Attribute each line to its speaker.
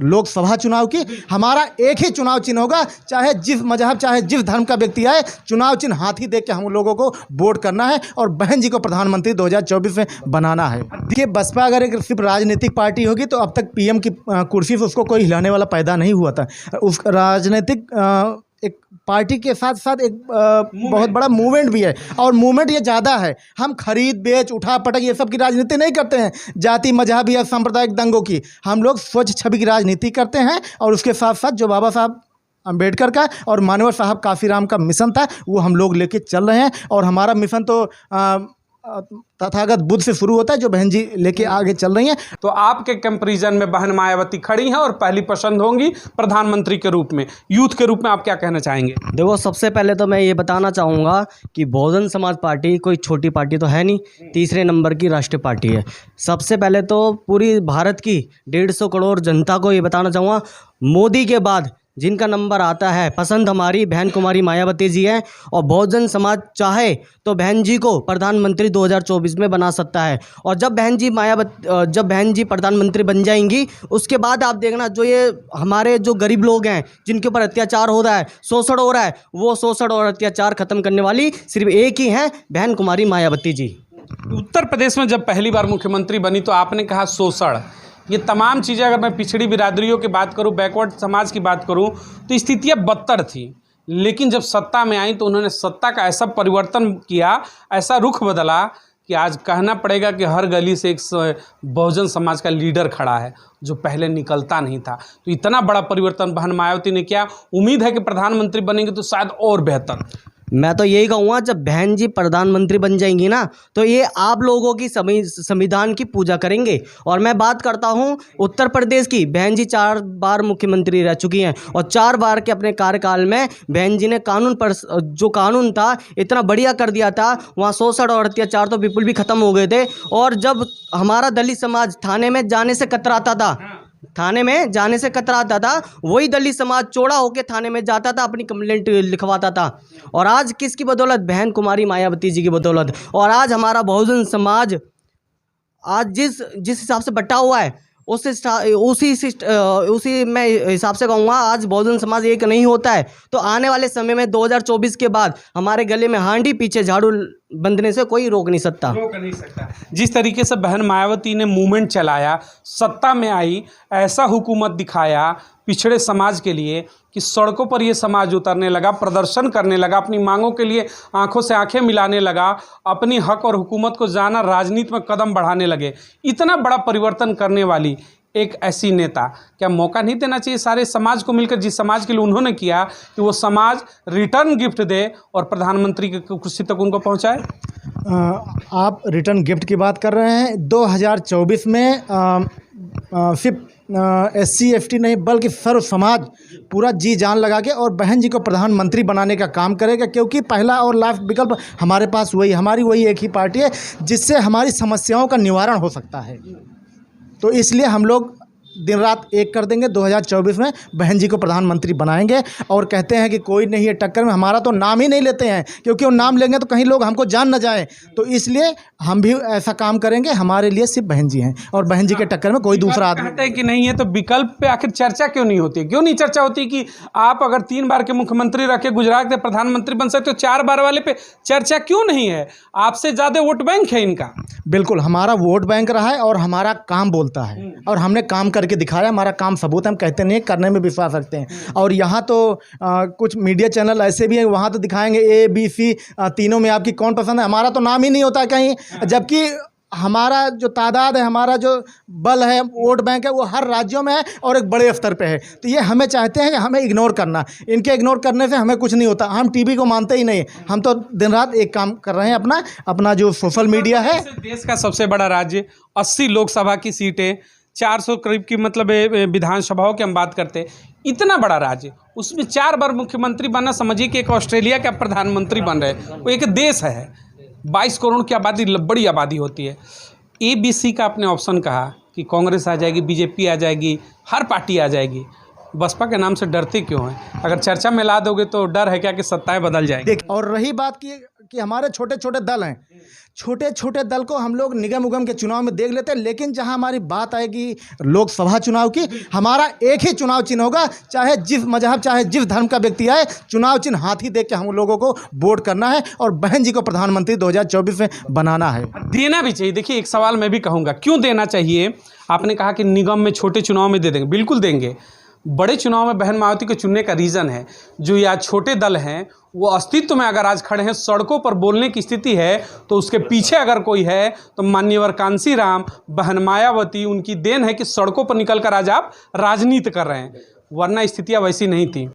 Speaker 1: लोकसभा चुनाव की। हमारा एक ही चुनाव चिन्ह होगा, चाहे जिस मजहब चाहे जिस धर्म का व्यक्ति आए, चुनाव चिन्ह हाथी देख के हम लोगों को वोट करना है और बहन जी को प्रधानमंत्री 2024 में बनाना है। देखिए, बसपा अगर एक सिर्फ राजनीतिक पार्टी होगी तो अब तक पीएम की कुर्सी से उसको कोई हिलाने वाला पैदा नहीं हुआ था। उस राजनीतिक एक पार्टी के साथ साथ एक बहुत बड़ा मूवमेंट भी है, और मूवमेंट ये ज़्यादा है। हम खरीद बेच उठा पटक ये सब की राजनीति नहीं करते हैं, जाति मजहब या सांप्रदायिक दंगों की। हम लोग स्वच्छ छवि की राजनीति करते हैं, और उसके साथ साथ जो बाबा साहब अम्बेडकर का और मानव साहब काशीराम का मिशन था वो हम लोग लेके चल रहे हैं। और हमारा मिशन तो तथागत बुद्ध से शुरू होता है, जो बहन जी लेके आगे चल रही हैं।
Speaker 2: तो आपके कंपैरिजन में बहन मायावती खड़ी हैं और पहली पसंद होंगी प्रधानमंत्री के रूप में। यूथ के रूप में आप क्या कहना चाहेंगे?
Speaker 3: देखो, सबसे पहले तो मैं ये बताना चाहूँगा कि बहुजन समाज पार्टी कोई छोटी पार्टी तो है नहीं, तीसरे नंबर की राष्ट्रीय पार्टी है। सबसे पहले तो पूरी भारत की 150 करोड़ जनता को ये बताना चाहूँगा, मोदी के बाद जिनका नंबर आता है पसंद हमारी बहन कुमारी मायावती जी है। और बहुजन समाज चाहे तो बहन जी को प्रधानमंत्री 2024 में बना सकता है। और जब बहन जी प्रधानमंत्री बन जाएंगी, उसके बाद आप देखना, जो ये हमारे जो गरीब लोग हैं जिनके ऊपर अत्याचार हो रहा है, शोषण हो रहा है, वो शोषण और अत्याचार खत्म करने वाली सिर्फ एक ही हैं, बहन कुमारी मायावती जी।
Speaker 2: उत्तर प्रदेश में जब पहली बार मुख्यमंत्री बनी तो आपने कहा शोषण, ये तमाम चीज़ें, अगर मैं पिछड़ी बिरादरियों की बात करूं, बैकवर्ड समाज की बात करूं, तो स्थितियां बदतर थी। लेकिन जब सत्ता में आई तो उन्होंने सत्ता का ऐसा परिवर्तन किया, ऐसा रुख बदला कि आज कहना पड़ेगा कि हर गली से एक बहुजन समाज का लीडर खड़ा है, जो पहले निकलता नहीं था। तो इतना बड़ा परिवर्तन बहन मायावती ने किया। उम्मीद है कि प्रधानमंत्री बनेंगे तो शायद और बेहतर।
Speaker 3: मैं तो यही कहूँगा, जब बहन जी प्रधानमंत्री बन जाएंगी ना, तो ये आप लोगों की संविधान की पूजा करेंगे। और मैं बात करता हूँ उत्तर प्रदेश की, बहन जी 4 बार मुख्यमंत्री रह चुकी हैं, और 4 बार के अपने कार्यकाल में बहन जी ने जो कानून था इतना बढ़िया कर दिया था, वहाँ शोषण और अत्याचार तो बिल्कुल भी ख़त्म हो गए थे। और जब हमारा दलित समाज थाने में जाने से कतराता था, वही दलित समाज चौड़ा होकर थाने में जाता था, अपनी कंप्लेंट लिखवाता था। और आज किसकी बदौलत? बहन कुमारी मायावती जी की बदौलत। और आज हमारा बहुजन समाज आज जिस हिसाब से बटा हुआ है, उसी मैं हिसाब से कहूँगा, आज बहुजन समाज एक नहीं होता है तो आने वाले समय में 2024 के बाद हमारे गले में हांडी, पीछे झाड़ू बंधने से कोई रोक नहीं सकता।
Speaker 2: जिस तरीके से बहन मायावती ने मूवमेंट चलाया, सत्ता में आई, ऐसा हुकूमत दिखाया पिछड़े समाज के लिए कि सड़कों पर ये समाज उतरने लगा, प्रदर्शन करने लगा, अपनी मांगों के लिए आंखों से आंखें मिलाने लगा, अपनी हक और हुकूमत को जाना, राजनीति में कदम बढ़ाने लगे। इतना बड़ा परिवर्तन करने वाली एक ऐसी नेता, क्या मौका नहीं देना चाहिए सारे समाज को मिलकर, जिस समाज के लिए उन्होंने किया, कि वो समाज रिटर्न गिफ्ट दे और प्रधानमंत्री की कुर्सी तक उनको पहुंचाए?
Speaker 1: आप रिटर्न गिफ्ट की बात कर रहे हैं। 2024 में सिर्फ SC ST नहीं बल्कि सर्व समाज पूरा जी जान लगा के और बहन जी को प्रधानमंत्री बनाने का काम करेगा, क्योंकि पहला और लास्ट विकल्प हमारे पास हमारी वही एक ही पार्टी है जिससे हमारी समस्याओं का निवारण हो सकता है। तो इसलिए हम लोग दिन रात एक कर देंगे। 2024 में बहन जी को प्रधानमंत्री बनाएंगे। और कहते हैं कि कोई नहीं है टक्कर में, हमारा तो नाम ही नहीं लेते हैं, क्योंकि वो नाम लेंगे तो कहीं लोग हमको जान न जाएं। तो इसलिए हम भी ऐसा काम करेंगे। हमारे लिए सिर्फ बहन जी हैं और बहन जी के टक्कर में कोई दूसरा आदमी
Speaker 2: कहते हैं कि नहीं है, तो विकल्प पे आखिर चर्चा क्यों नहीं होती? क्यों नहीं चर्चा होती कि आप अगर 3 बार के मुख्यमंत्री रखे, गुजरात के प्रधानमंत्री बन सकते हो, 4 बार वाले पे चर्चा क्यों नहीं है? आपसे ज़्यादा वोट बैंक है इनका।
Speaker 1: बिल्कुल, हमारा वोट बैंक रहा है और हमारा काम बोलता है और हमने काम करके दिखाया। हमारा काम सबूत है, हम कहते नहीं, करने में विश्वास रखते हैं। और यहाँ तो कुछ मीडिया चैनल ऐसे भी हैं, वहाँ तो दिखाएंगे ABC तीनों में आपकी कौन पसंद है। हमारा तो नाम ही नहीं होता कहीं, जबकि हमारा जो तादाद है, हमारा जो बल है, वोट बैंक है, वो हर राज्यों में है और एक बड़े स्तर पे है। तो ये हमें चाहते हैं कि हमें इग्नोर करना, इनके इग्नोर करने से हमें कुछ नहीं होता। हम टीवी को मानते ही नहीं, हम तो दिन रात एक काम कर रहे हैं, अपना जो सोशल मीडिया है।
Speaker 2: देश का सबसे बड़ा राज्य, 80 लोकसभा की सीटें, 400 करीब की मतलब विधानसभाओं की हम बात करते हैं, इतना बड़ा राज्य, उसमें 4 बार मुख्यमंत्री बनना, समझिए कि एक ऑस्ट्रेलिया का प्रधानमंत्री बन रहे, वो एक देश है, 22 करोड़ की आबादी, बड़ी आबादी होती है। ABC का आपने ऑप्शन कहा कि कांग्रेस आ जाएगी, BJP आ जाएगी, हर पार्टी आ जाएगी, बसपा के नाम से डरते क्यों हैं? अगर चर्चा में ला दोगे तो डर है क्या कि सत्ताएं बदल जाएंगी?
Speaker 1: और रही बात की कि हमारे छोटे छोटे दल हैं, छोटे छोटे दल को हम लोग निगम उगम के चुनाव में देख लेते हैं, लेकिन जहां हमारी बात आएगी लोकसभा चुनाव की, हमारा एक ही चुनाव चिन्ह होगा, चाहे जिस मजहब चाहे जिस धर्म का व्यक्ति आए, चुनाव चिन्ह हाथी देख के हम लोगों को वोट करना है और बहन जी को प्रधानमंत्री 2024 में बनाना है।
Speaker 2: देना भी चाहिए। देखिए, एक सवाल मैं भी कहूँगा, क्यों देना चाहिए? आपने कहा कि निगम में छोटे चुनाव में दे देंगे, बिल्कुल देंगे। बड़े चुनाव में बहन मायावती को चुनने का रीज़न है, जो ये आज छोटे दल हैं वो अस्तित्व में अगर आज खड़े हैं, सड़कों पर बोलने की स्थिति है, तो उसके पीछे अगर कोई है तो माननीय कांसी राम, बहन मायावती, उनकी देन है कि सड़कों पर निकल कर आज आप राजनीति कर रहे हैं, वरना स्थितियाँ वैसी नहीं थी।